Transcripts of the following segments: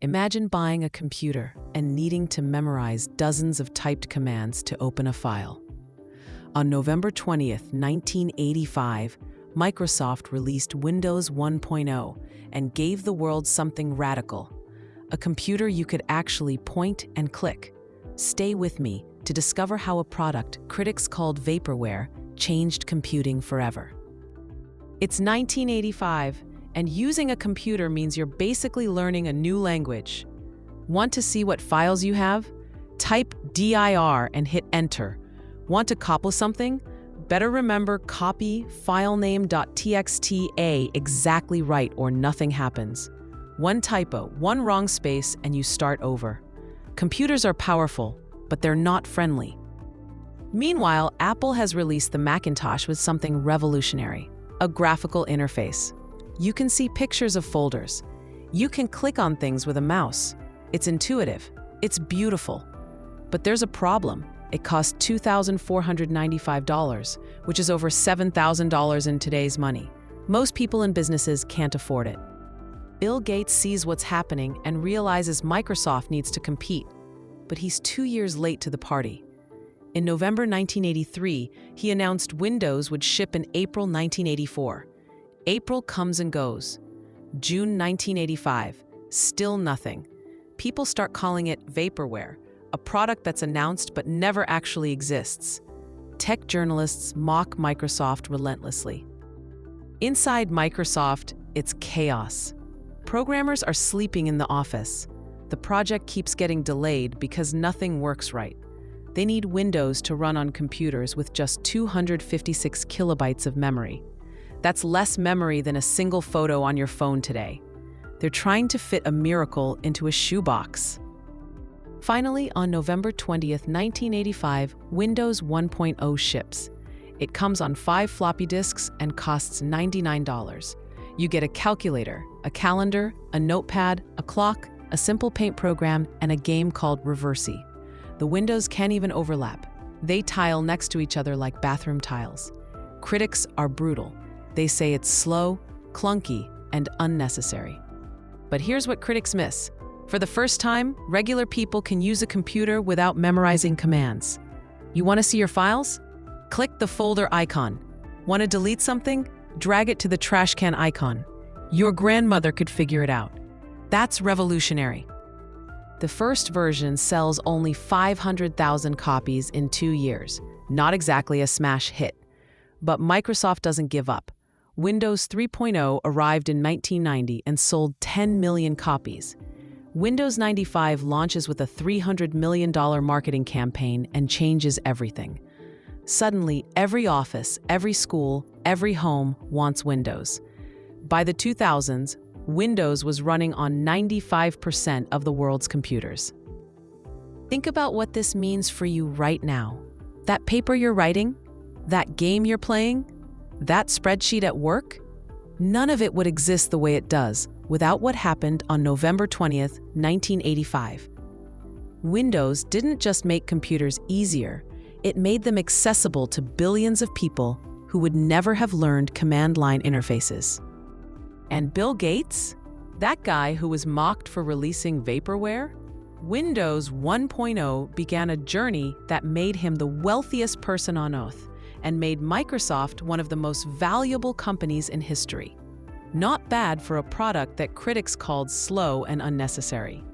Imagine buying a computer and needing to memorize dozens of typed commands to open a file. On November 20th, 1985, Microsoft released Windows 1.0 and gave the world something radical: a computer you could actually point and click. Stay with me to discover how a product critics called vaporware changed computing forever. It's 1985, and using a computer means you're basically learning a new language. Want to see what files you have? Type dir and hit enter. Want to copy something? Better remember copy filename.txt exactly right or nothing happens. One typo, one wrong space, and you start over. Computers are powerful, but they're not friendly. Meanwhile, Apple has released the Macintosh with something revolutionary: a graphical interface. You can see pictures of folders. You can click on things with a mouse. It's intuitive. It's beautiful. But there's a problem. It costs $2,495, which is over $7,000 in today's money. Most people and businesses can't afford it. Bill Gates sees what's happening and realizes Microsoft needs to compete, but he's 2 years late to the party. In November 1983, he announced Windows would ship in April 1984. April comes and goes. June 1985, still nothing. People start calling it vaporware, a product that's announced but never actually exists. Tech journalists mock Microsoft relentlessly. Inside Microsoft, it's chaos. Programmers are sleeping in the office. The project keeps getting delayed because nothing works right. They need Windows to run on computers with just 256 kilobytes of memory. That's less memory than a single photo on your phone today. They're trying to fit a miracle into a shoebox. Finally, on November 20th, 1985, Windows 1.0 ships. It comes on 5 floppy disks and costs $99. You get a calculator, a calendar, a notepad, a clock, a simple paint program, and a game called Reversi. The windows can't even overlap. They tile next to each other like bathroom tiles. Critics are brutal. They say it's slow, clunky, and unnecessary. But here's what critics miss. For the first time, regular people can use a computer without memorizing commands. You want to see your files? Click the folder icon. Want to delete something? Drag it to the trash can icon. Your grandmother could figure it out. That's revolutionary. The first version sells only 500,000 copies in 2 years. Not exactly a smash hit. But Microsoft doesn't give up. Windows 3.0 arrived in 1990 and sold 10 million copies. Windows 95 launches with a $300 million marketing campaign and changes everything. Suddenly, every office, every school, every home wants Windows. By the 2000s, Windows was running on 95% of the world's computers. Think about what this means for you right now. That paper you're writing? That game you're playing? That spreadsheet at work? None of it would exist the way it does without what happened on November 20th, 1985. Windows didn't just make computers easier, it made them accessible to billions of people who would never have learned command line interfaces. And Bill Gates? That guy who was mocked for releasing vaporware? Windows 1.0 began a journey that made him the wealthiest person on earth and made Microsoft one of the most valuable companies in history. Not bad for a product that critics called slow and unnecessary.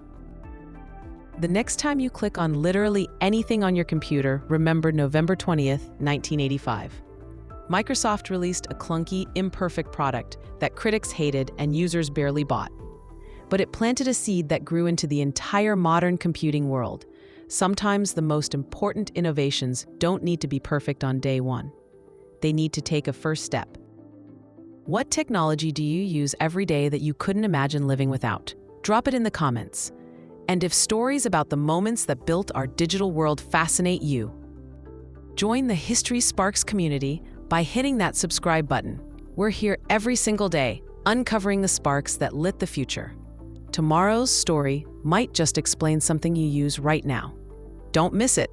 The next time you click on literally anything on your computer, remember November 20th, 1985. Microsoft released a clunky, imperfect product that critics hated and users barely bought. But it planted a seed that grew into the entire modern computing world. Sometimes the most important innovations don't need to be perfect on day one. They need to take a first step. What technology do you use every day that you couldn't imagine living without? Drop it in the comments. And if stories about the moments that built our digital world fascinate you, join the History Sparks community by hitting that subscribe button. We're here every single day, uncovering the sparks that lit the future. Tomorrow's story might just explain something you use right now. Don't miss it.